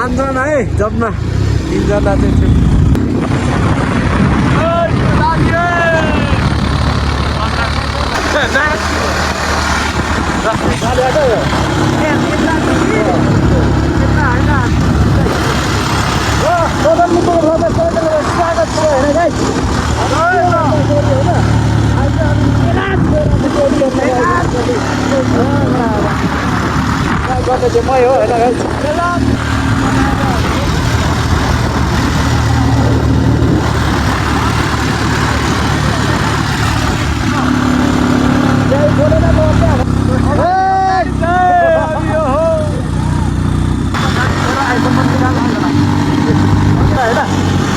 5जना है जम्मा 3जना चाहिँ छु मै हो होइन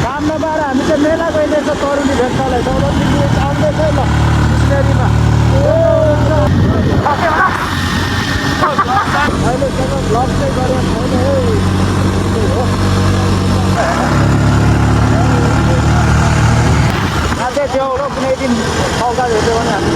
काम नपाएर हामी चाहिँ मेला गइरहेछ तरुनी भेट्नलाई आउँदैछ ल बिस्लेरीमा अहिलेसम्म ब्लग चाहिँ गरेँ छैन है छेउ र कुनै दिन मौका भेट्यो भने हामी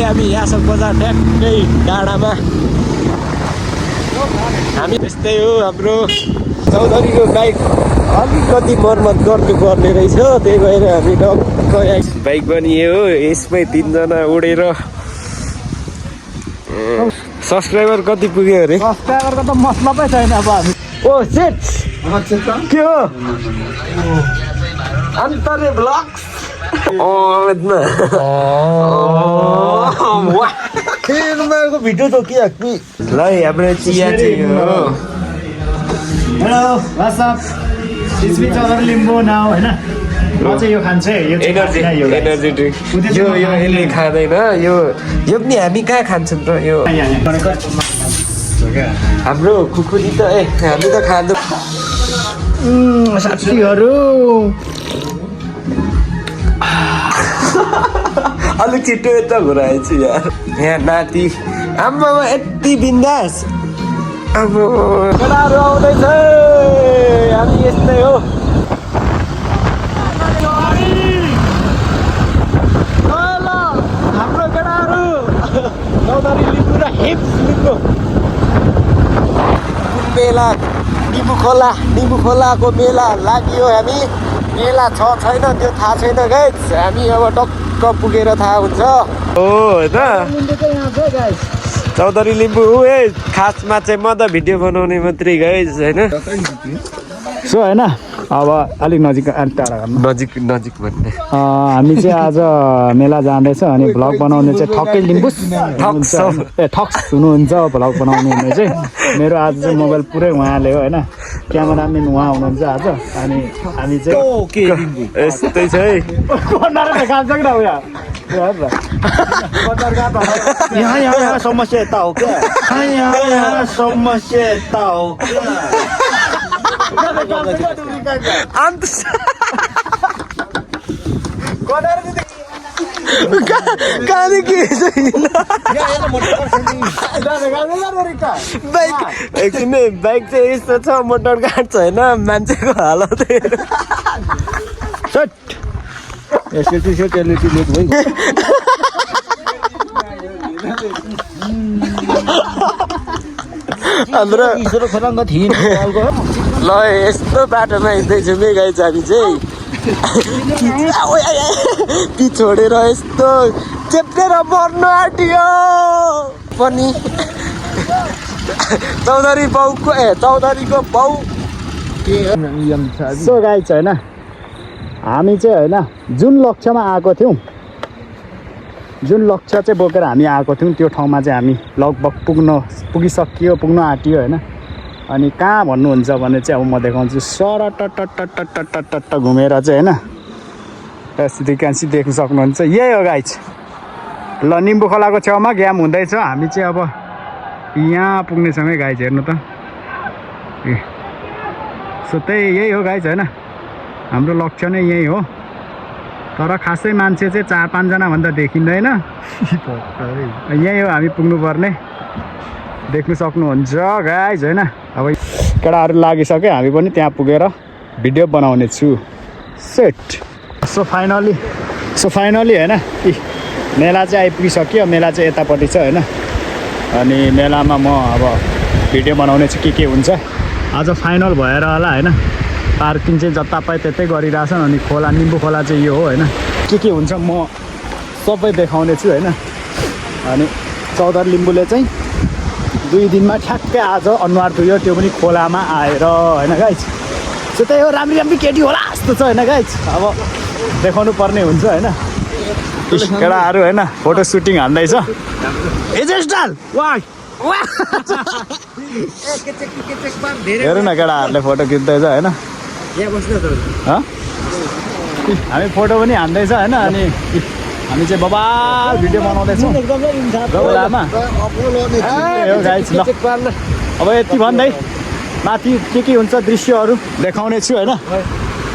हामी यासक बजार ठ्याक्कै डाँडामा हामी त्यस्तै हो हाम्रो चौधरीको बाइक अलिकति मर्मत गर्नुपर्ने रहेछ त्यही भएर हामी डक्क बाइक पनि हो यसमै 3जना उडेर सब्सक्राइबर कति पुग्यो अरे सब्सक्राइबरको त मतलबै छैन अब हामी ओ सेट के हो अन्तरे ब्लग्स को भिडियो तो किया कि ल हाम्रो चिया चाहिँ हो hello what's up it's me Chaudhary Limbu now हैन म चाहिँ यो खान्छ है यो एनर्जी ड्रिंक यो यसले खाँदैन यो पनि हामी कहाँ खान्छौँ र यो हाम्रो खुकुरी त हामी त खाँदैनौँ साथीहरु अलिक छिटो यता घुराएछु यार यहाँ नाति आम्मामा यति बिन्दास अब केटाहरू आउँदैछ हामी यस्तै हो हाम्रो केटाहरू चौधरी लिम्बू र हिप्स लिम्बू मेला निम्बु खोलाको मेला लाग्यो हामी मेला छ छैन त्यो थाहा छैन गाइस हामी अब टक्क पुगेर थाहा हुन्छ हो होइन चौधरी लिम्बू खासमा चाहिँ म त भिडियो बनाउने मात्रै गाइस होइन सो हैन अब अलिक नजिक अलि टाढा गर्नु नजिक भन्ने हामी चाहिँ आज मेला जाँदैछ अनि भ्लग बनाउने चाहिँ ठक्कै लिम्बू ठक्स हुनुहुन्छ भ्लग बनाउने हुने चाहिँ मेरो आज चाहिँ मोबाइल पुरै उहाँले हो होइन क्यामेराम्यान उहाँ हुनुहुन्छ आज अनि हामी चाहिँ यस्तै छ है यहाँ समस्या यता हो क्या यहाँ समस्या यता हो क्या अन्त कहाँदेखि के बाइक एकछिन बाइक चाहिँ यस्तो छ मोटर गाड छैन मान्छेको हालत हाम्रो ल यस्तो बाटोमा हिँड्दैछु मे गाइस हामी चाहिँ ती छोडेर यस्तो चेप्टेर मर्नु आँट्यो पनि चौधरीको बाउ सो गाइस होइन हामी चाहिँ होइन जुन लक्ष्यमा आएको थियौँ जुन लक्ष्य चाहिँ बोकेर हामी आएको थियौँ त्यो ठाउँमा चाहिँ हामी लगभग पुग्नु आँटियो होइन अनि कहाँ भन्नुहुन्छ भने चाहिँ अब म देखाउँछु सरटटटटटटटट घुमेर चाहिँ होइन यहाँसी देख्न सक्नुहुन्छ यही हो गाइस ल निम्बु खोलाको छेउमा ग्याम हुँदैछ हामी चाहिँ अब यहाँ पुग्नेसँगै गाइस हेर्नु त सो त्यही यही हो गाइस होइन हाम्रो लक्ष्य नै यही हो तर खासै मान्छे चाहिँ 4-5 जना भन्दा देखिँदैन यही हो हामी पुग्नुपर्ने देख्न सक्नुहुन्छ गाइस होइन अब केटाहरू लागिसक्यो हामी पनि त्यहाँ पुगेर भिडियो बनाउने छु सेट सो फाइनली होइन मेला चाहिँ आइपुगिसक्यो मेला चाहिँ यतापट्टि छ होइन अनि मेलामा म अब भिडियो बनाउने चाहिँ के हुन्छ आज फाइनल भएर होला होइन पार्किङ चाहिँ जता पाए त्यतै गरिरहेछन् अनि खोला निम्बु खोला चाहिँ यो हो होइन के हुन्छ म सबै देखाउने छु होइन अनि चौधरी लिम्बूले चाहिँ 2 दिनमा ठ्याक्कै आज अनुहार धुयो त्यो पनि खोलामा आएर होइन गाइज सो त्यही हो राम्री केटी होला जस्तो छ होइन गाइज अब देखाउनु पर्ने हुन्छ होइन केटाहरू होइन फोटो सुटिङ हान्दैछ हेर्नु न केटाहरूले फोटो खिच्दैछ होइन हामी फोटो पनि हान्दैछ होइन अनि हामी चाहिँ बबाल भिडियो बनाउँदैछौँ खोलामा अब यति भन्दै माथि के हुन्छ दृश्यहरू देखाउने छु होइन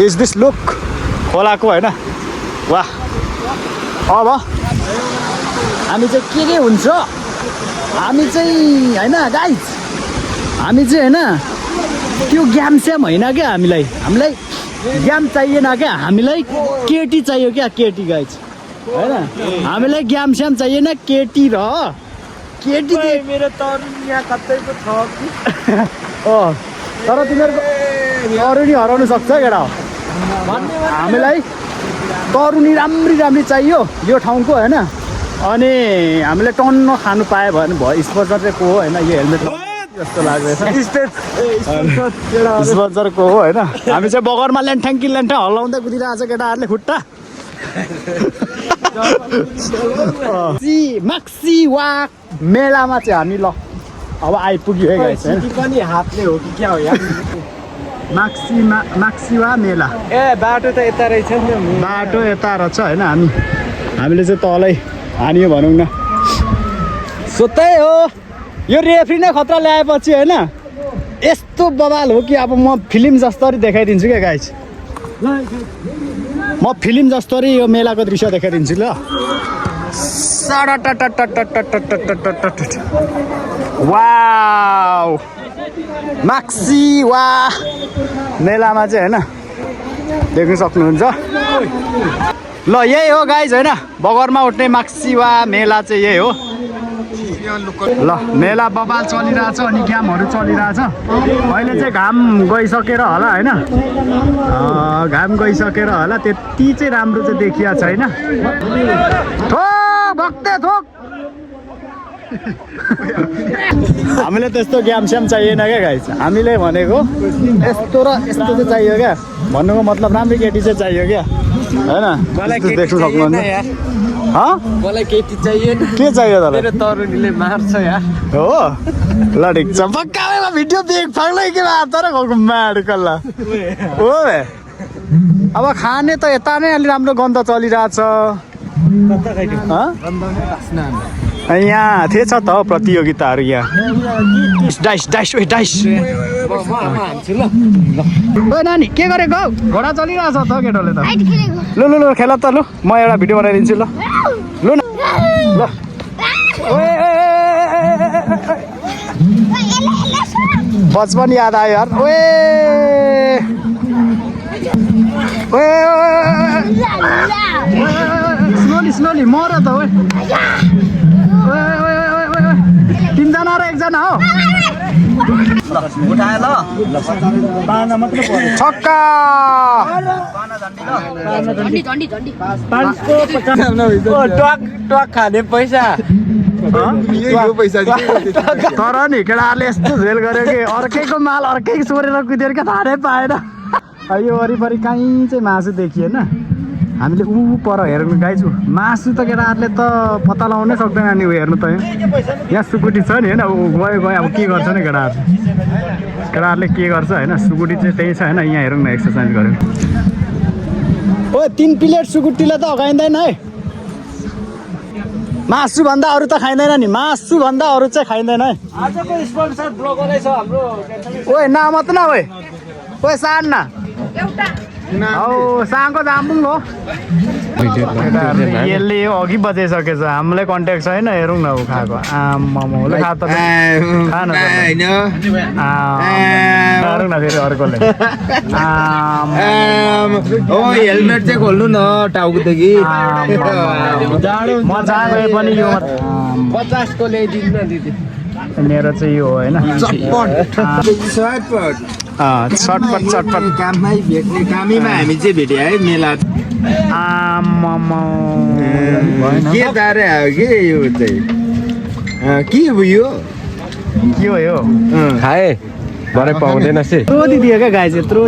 इज दिस लुक खोलाको होइन वाह अब हामी चाहिँ के हुन्छ हामी चाहिँ होइन गाइज हामी चाहिँ होइन त्यो ग्यामस्याम होइन क्या हामीलाई ग्याम चाहिएन क्या हामीलाई केटी चाहियो क्या केटी गाइज होइन हामीलाई ग्यामस्याम चाहिएन केटी र केटी मेरो तरुनी यहाँ कतैको छ तर तिमीहरूको तरुनी हराउनु सक्छ केटा हामीलाई तरुनी राम्री चाहियो यो ठाउँको होइन अनि हामीले टन्न खानु पायो भने भयो स्पोन्सर चाहिँ को हो होइन यो हेलमेट जस्तो लाग्दैछ स्पोन्सरको हो होइन हामी चाहिँ बगरमा ल्यान्ठ्याङ हल्लाउँदै कुदिरहेको छ केटाहरूले खुट्टा माक्सी वा मेलामा चाहिँ हामी ल अब आइपुग्यो है गाइस पनि हातले हो कि क्या हो यार माक्सी वा मेला बाटो त यता रहेछ नि बाटो यता रहेछ होइन हामीले चाहिँ तलै हानियो भनौँ न सो त्यही हो यो रेफ्री नै खतरा ल्याएपछि होइन यस्तो बवाल हो कि अब म फिल्म जस्तरी देखाइदिन्छु क्या गाइस म फिल्म जस्तरी यो मेलाको दृश्य देखाइदिन्छु ल वाउ माक्सी वा मेलामा चाहिँ होइन देख्न सक्नुहुन्छ ल यही हो गाइज होइन बगरमा उठ्ने माक्सी वा मेला चाहिँ यही हो ल मेला बबाल चलिरहेछ अनि क्याम्पहरू चलिरहेछ अहिले चाहिँ घाम गइसकेर होला होइन घाम गइसकेर होला त्यति चाहिँ राम्रो चाहिँ देखिया छैन थोक भक्ते थोक हामीले त्यस्तो ग्यामस्याम चाहिएन क्या गाइस हामीले भनेको यस्तो र यस्तो चाहिँ चाहियो क्या भन्नुको मतलब राम्रो केटी चाहिँ चाहियो क्या होइन देख्नु सक्नुहुन्छ मलाई केटी चाहियो के चाहियो तँलाई तरुनीले मार्छ यार हो ल ठिक छ पक्का भिडियो देख फाल्दै के तर घरको माड कल्ला हो अब खाने त यता नै अलि राम्रो गन्ध चलिरहेछ यहाँ थिएछ त प्रतियोगिताहरू यहाँ डाइस ओ नानी के गरेको घोडा चलिरहेछ त केटोले त लु खेल त लु म एउटा भिडियो बनाइदिन्छु ल लु न ल बचपन याद आयो यार स्लोली मर त तिनजना र एकजना हो उठाए ल छक्का टक खाने पैसा तर नि केटाहरूले यस्तो झेल गर्यो कि अर्कैको माल अर्कै सोरेर कुदेर क्या थाहै पाएन यो वरिपरि कहीँ चाहिँ मासु देखिएन हामीले पर हेर्नु गाइजु मासु त केटाहरूले त पत्ता लगाउनै सक्दैन नि हेर्नु त यहाँ सुकुटी छ नि होइन गयो अब के गर्छ नि केटाहरूले के गर्छ होइन सुकुटी चाहिँ त्यही छ होइन यहाँ हेरौँ न एक्सर्साइज गऱ्यो ओ 3 प्लेट सुकुटीलाई त अगाइँदैन है मासुभन्दा अरू त खाइँदैन नि मासुभन्दा अरू चाहिँ खाइँदैन है आजको स्पोन्सर ब्लगर छ हाम्रो ओए नाम त न ओए सान्ना हौ साङको जाम्बुङ हो यसले अघि बजाइसकेछ हामीलाई कन्ट्याक्ट छैन हेरौँ न ऊ खाएको आमाले खा त खान हेरौँ न फेरि अर्कोले हेलमेट चाहिँ खोल्नु न टाउकोदेखि म जहाँ गए पनि यो 50 को ल्याइदिनु न दिदी मेरो चाहिँ यो होइन चटपट चटपट काममै भेट्ने कामैमा हामी चाहिँ भेट्यो है मेला के तारे हो के यो चाहिँ के हो यो के हो यो खाए भरे पाउँदैन से यत्रो दिदियो क्या गाई चाहिँ यत्रो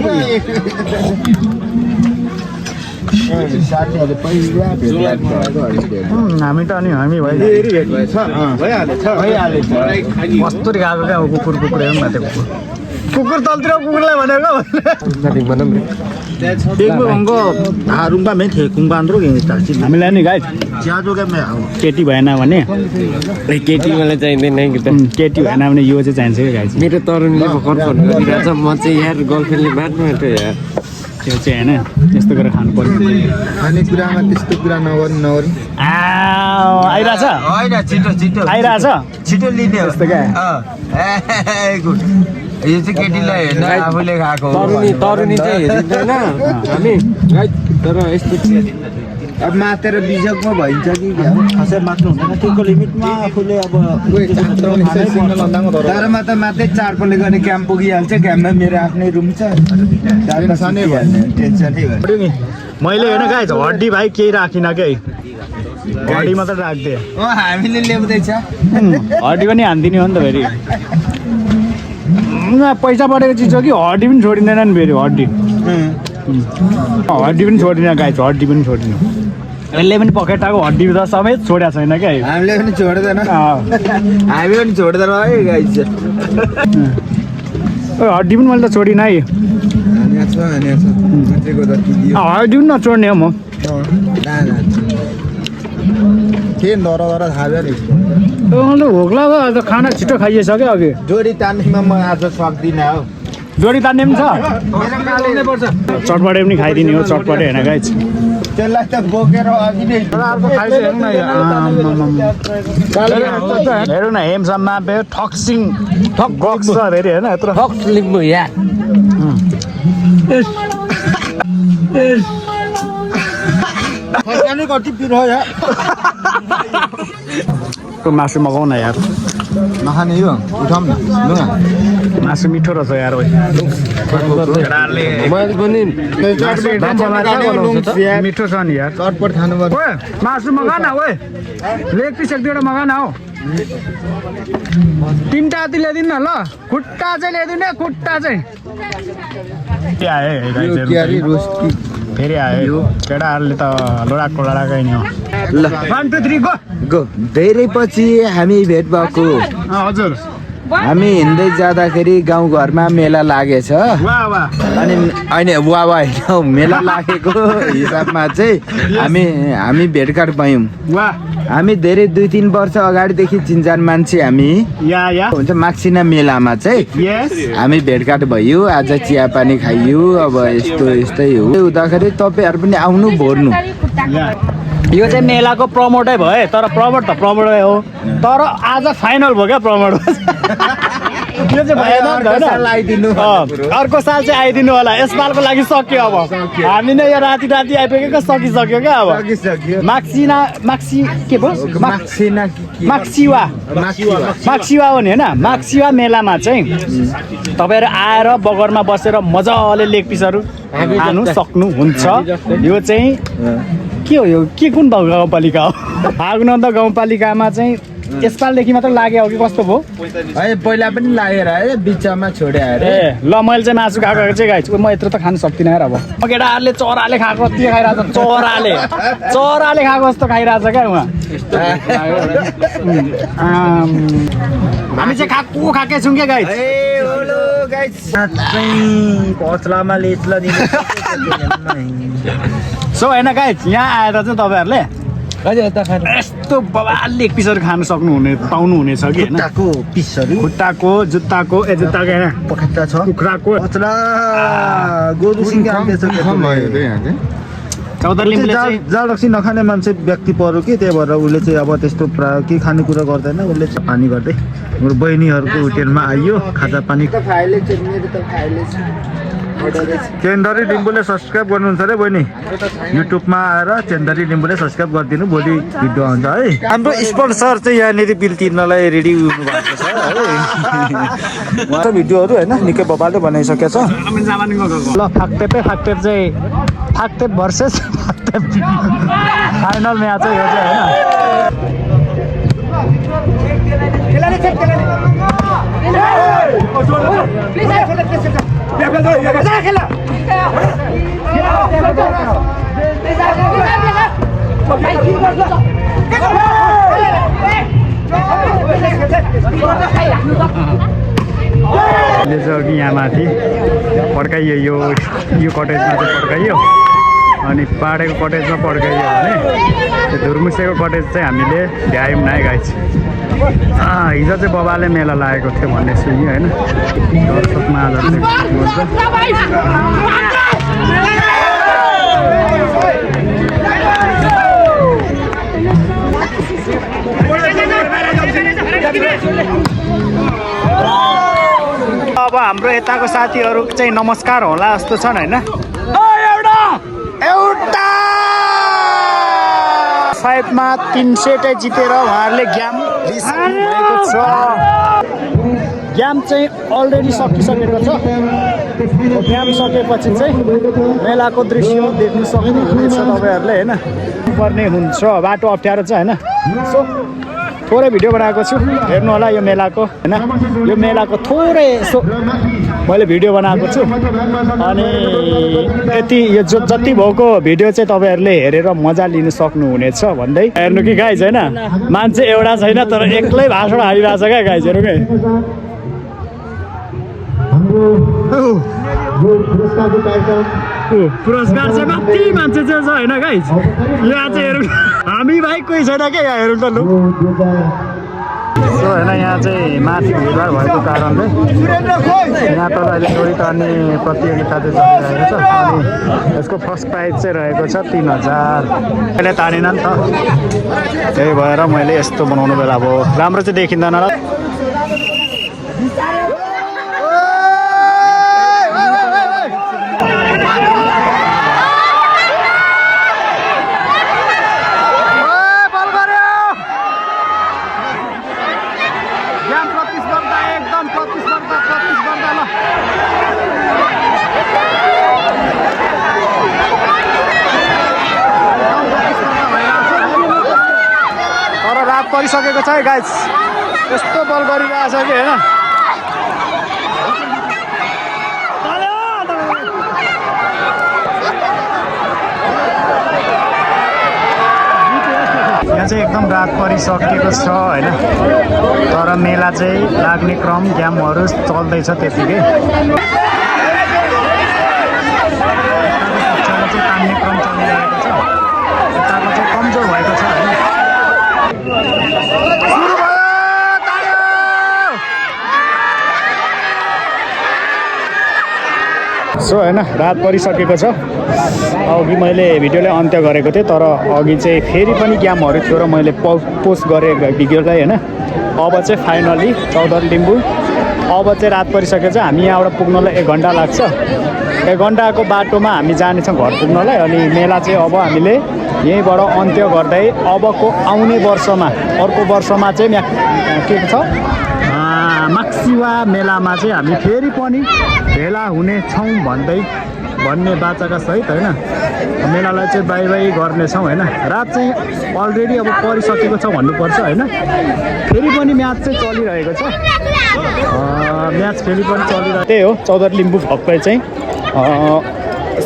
हामी त अनि हामी कस्तो खाएको क्या कुकुर कुकुर हेरौँ न त्यो कुकुर तलतिर कुकुरलाई भनेको हामीलाई नि गाई केटी भएन भने केटी मलाई चाहिँदैन केटी भएन भने यो चाहिँ चाहिन्छ क्या गाई मेरो तरुणले भर्खर फोन गरिरहेछ म चाहिँ यार गर्लफ्रेन्डले बाट्नु आँट्यो यार त्यो चाहिँ होइन त्यस्तो गरेर खानु पर्यो खानेकुरामा त्यस्तो कुरा नगर्नु आइरहेछ होइन छिटो छिटो आइरहेछ छिटो लिने हो त्यस्तो क्या यो चाहिँ केटीलाई हेर्न आफूले खाएको तरुनी चाहिँ हेरिँदैन हामी तर यस्तो अब मातेर बिजकमा भइन्छ कि खासै मात्नु हुँदैन त्यहीको लिमिटमा आफूले अब तारामा त मात्रै 4 पल्ट गर्ने क्याम्प पुगिहाल्छ क्याम्पमा मेरो आफ्नै रुम छ टेन्सनै भयो मैले होइन गाई हड्डी भाइ केही राखिनँ क्या हड्डी मात्रै राखिदिएँ हामीले ल्याउँदैछ हड्डी पनि हानिदिने हो नि त फेरि पैसा परेको चिज हो कि हड्डी पनि छोडिँदैन नि फेरि हड्डी पनि छोडिन गाई हड्डी पनि छोडिन यसले पनि पकेटाको हड्डी त समेत छोडेको छैन क्या हामीले पनि छोड्दैन हामी पनि छोड्दैन है गाई हड्डी पनि मैले त छोडिनँ है हड्डी पनि नछोड्ने हो म के नर थाहा नि भोक लाग्यो खाना छिटो खाइसक्यो अघि जोडी तान्नेमा म आज सक्दिनँ हौ जोडी तान्ने पनि छ चटपटे पनि खाइदिने हो चटपटे होइन गाई त्यसलाई त बोकेर अघि नै हेरौँ न हेमसम्म ठक्सिङ ठक बक्स छ फेरि होइन यत्रो लिम्बू या कति पिरो यार मासु मगाउ न यार नखाने यो उठाउँ न लु न मासु मिठो रहेछ यार मिठो छ नि यार चटपट खानु पर्छ मासु मगा न ओए लेग पिस एक दुईवटा मगा न हौ 3टा जति ल्याइदिनु न ल खुट्टा चाहिँ ल्याइदिनु खुट्टा चाहिँ फेरि आयो केटाहरूले त लोडाको लडाकै नि हो ल 1 2 3 गो धेरै पछि हामी भेट भएको हजुर हामी हिँड्दै जाँदाखेरि गाउँघरमा मेला लागेछ वाह वाह अनि होइन वाह वाह होइन मेला लागेको हिसाबमा चाहिँ हामी भेटघाट भयौँ वाह हामी धेरै 2-3 वर्ष अगाडिदेखि चिन्जान मान्छे हामी या हुन्छ माक्सिना मेलामा चाहिँ यस हामी भेटघाट भयो आज चियापानी खाइयो अब यस्तै हो हुँदाखेरि तपाईँहरू पनि आउनु भोर्नु यो चाहिँ मेलाको प्रमोटै भयो है तर प्रमोटै हो तर आज फाइनल भयो क्या प्रमोट यो चाहिँ भएन अर्को साल चाहिँ आइदिनु होला यसपालको लागि सक्यो अब हामी नै यो राति आइपुगेको सकिसक्यो क्या अब माक्सिवा हो नि होइन माक्सिवा मेलामा चाहिँ तपाईँहरू आएर बगरमा बसेर मजाले लेग पिसहरू खानु सक्नुहुन्छ यो चाहिँ के हो यो के कुन गाउँपालिका हो भागनन्द गाउँपालिकामा चाहिँ यसपालदेखि मात्र लाग्यो हो कि कस्तो भयो है पहिला पनि लागेर है बिचमा छोडे अरे ल मैले चाहिँ मासु खाएको चाहिँ गाइछु म यत्रो त खानु सक्दिनँ यार अब केटाहरूले चराले खाएको के खाइरहेछ चराले खाएको जस्तो खाइरहेछ क्या उहाँ हामी चाहिँ खाएकै छौँ क्या गाइस सो होइन गाइस यहाँ आएर चाहिँ तपाईँहरूले गाइज यता खानु यस्तो बबाल लेग पिसहरू खानु पाउनुहुनेछ कि होइन खुट्टाको पिसहरू खुट्टाको जुत्ताको जुत्ताको होइन पखेटा छ कुखुराको अचरा गोरु सिङ आउँदैछ चौधर लिम्बूले चाहिँ जाडक्सी नखाने मान्छे व्यक्ति पऱ्यो कि त्यही भएर उसले चाहिँ अब त्यस्तो प्रायः केही खानेकुरा गर्दैन उसले चाहिँ पानी गर्दै हाम्रो बहिनीहरूको होटेलमा आइयो खाजा पानी चेन्दरी लिम्बूले सब्सक्राइब गर्नुहुन्छ अरे बहिनी युट्युबमा आएर चेन्दरी लिम्बूले सब्सक्राइब गरिदिनु भोलि भिडियो आउँछ है हाम्रो स्पोन्सर चाहिँ यहाँनिर बिल तिर्नलाई रेडी हुनुभएको छ है भिडियोहरू होइन निकै बबालले बनाइसकेको छ ल फाक्टेपै फाक्टेप चाहिँ फाक्टेप भर्सेस फाक्टेप फाइनल म्याच चाहिँ यो चाहिँ होइन यहाँ माथि पड्काइयो यो कटेजमा चाहिँ पड्काइयो अनि पाडेको कटेजमा पड्काइयो भने त्यो धुर्मुसेको कटेज चाहिँ हामीले भ्यायौँ न है गाइज हिजो चाहिँ बबाले मेला लागेको थियो भन्ने सुन्यो होइन दर्शकमा आज अब हाम्रो यताको साथीहरू चाहिँ नमस्कार होला जस्तो छन् होइन एउटा फाइभमा 300 जितेर उहाँहरूले ज्ञान लिइसक्नुभएको छ ज्ञान चाहिँ अलरेडी सकिसकेको छ ज्ञान सकेपछि चाहिँ मेलाको दृश्य देख्न सक्नुहुनेछ तपाईँहरूले होइन पर्ने हुन्छ बाटो अप्ठ्यारो छ होइन सो थोरै भिडियो बनाएको छु हेर्नु होला यो मेलाको होइन यो मेलाको थोरै यसो मैले भिडियो बनाएको छु अनि यति यो जति भएको भिडियो चाहिँ तपाईँहरूले हेरेर मजा लिनु सक्नुहुनेछ भन्दै हेर्नु कि गाइज होइन मान्छे एउटा छैन तर एक्लै भाषण हालिरहेको छ क्या गाइजहरू के पुरस्कार चाहिँ कति मान्छे चाहिँ छ होइन गाइज यहाँ चाहिँ हेरौँ हामी भाइ कोही छैन क्या यहाँ हेरौँ त लु सो होइन यहाँ चाहिँ माथि भिडभाड भएको कारणले यहाँ तल अहिले डोरी तान्ने प्रतियोगिता चाहिँ चलिरहेको छ अनि यसको फर्स्ट प्राइज चाहिँ रहेको छ 3000 अहिले तानेन नि त त्यही भएर मैले यस्तो बनाउनु बेला अब राम्रो चाहिँ देखिँदैन र परिसकेको छ है गाइज यस्तो बल गरिरहेको छ कि होइन यहाँ चाहिँ एकदम रात परिसकेको छ होइन तर मेला चाहिँ लाग्ने क्रम ग्यामहरू चल्दैछ त्यतिकै तान्ने क्रम चलिरहेको छ यताको चाहिँ कमजोर भएको छ होइन सो होइन रात परिसकेको छ अघि मैले भिडियोलाई अन्त्य गरेको थिएँ तर अघि चाहिँ फेरि पनि गेमहरू थियो र मैले पोस्ट गरेँ भिडियोलाई होइन अब चाहिँ फाइनली चौधरी लिम्बू अब चाहिँ रात परिसकेको छ हामी यहाँबाट पुग्नलाई 1 घन्टा लाग्छ 1 घन्टाको बाटोमा हामी जानेछौँ घर पुग्नलाई अनि मेला चाहिँ अब हामीले यहीँबाट अन्त्य गर्दै अबको आउने वर्षमा अर्को वर्षमा चाहिँ के छ माक्सिवा मेलामा चाहिँ हामी फेरि पनि भेला हुनेछौँ भन्ने बाचाका सहित होइन मेलालाई चाहिँ बाई बाई गर्नेछौँ होइन रात चाहिँ अलरेडी अब परिसकेको छ भन्नुपर्छ होइन फेरि पनि म्याच चाहिँ चलिरहेको छ म्याच फेरि पनि चलिरहेको त्यही हो चौधरी लिम्बू भक्कै चाहिँ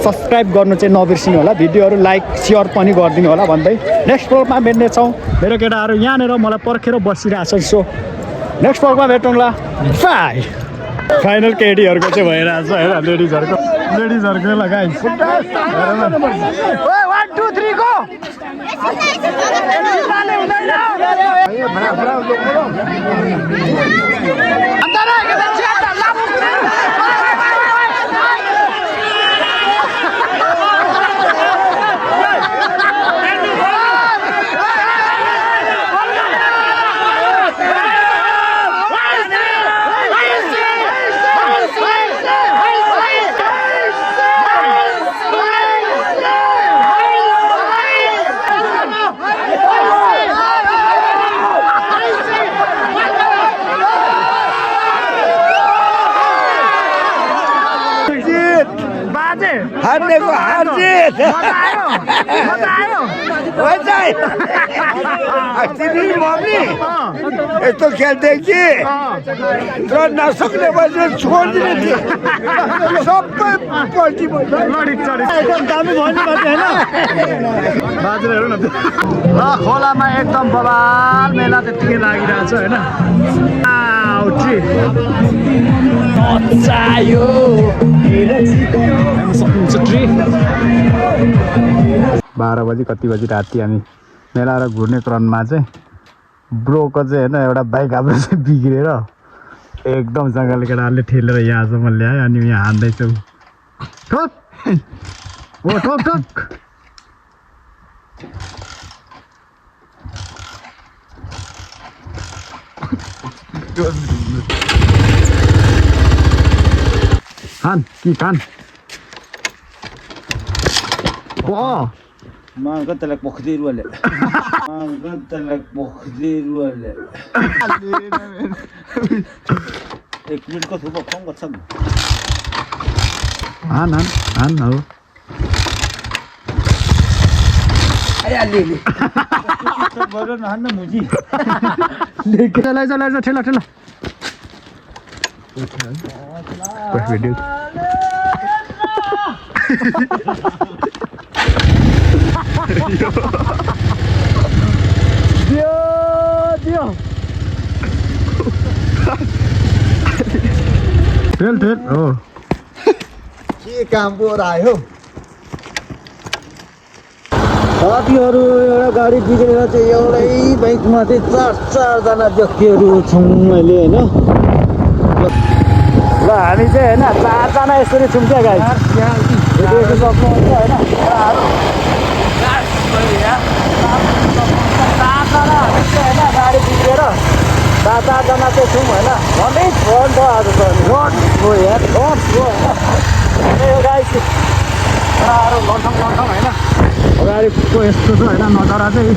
सब्सक्राइब गर्नु चाहिँ नबिर्सिनु होला भिडियोहरू लाइक सेयर पनि गरिदिनु होला भन्दै नेक्स्ट ब्लगमा भेट्नेछौँ मेरो केटाहरू यहाँनिर मलाई पर्खेर बसिरहेको छ सो नेक्स्ट ब्लगमा भेटौँला बाई फाइनल केटीहरूको चाहिँ भइरहेको छ होइन लेडिजहरूको ल गाइस 1 2 3 गो हार्नेको हार्जित तिमी मम्मी यस्तो खेल्थे कि र नसक्ने भएपछि छोडिदिने थियो सबै पल्टी एकदम दामी भन्नु पर्छ होइन बाजेर हेर्नु न र खोलामा एकदम बबाल मेला त्यत्तिकै लागिरहेछ होइन चायो सक्नुहुन्छ ट्री 12 बजी कति बजी राति हामी मेला र घुर्ने क्रममा चाहिँ ब्रोको चाहिँ होइन एउटा बाइक हाम्रो चाहिँ बिग्रेर एकदम जङ्गल केटाहरूले ठेलेर यहाँसम्म ल्यायो अनि यहाँ हान्दैछौँ ठोक हो ठोक ठोक खान कि खान Mangkat pokhdir wale. Mangkat pokhdir wale. एक मिनट को थोड़ा कम कर सकते हान हो अरे ले तो बड़ो ना ना मुझे लेके चला ठेला ठेला कोई वीडियो दियो ठेल हो के काम पो आयो साथीहरु एउटा गाडी बिग्रेर चाहिँ एउटै बाइकमा चाहिँ चार जना व्यक्तिहरु छौं अहिले हैन ल हामी चाहिँ हैन 4 जना यसरी छौं क्या गाइस देख्न सक्नुहुन्छ हैन 4 जना हैन गाडी बिग्रेर 4 जना चाहिँ छौं हैन भन्दै फोन त आज त रोड हो यार रोड हो हैन यो गाइस हैन अगाडिको यस्तो छ हैन नजारा चाहिँ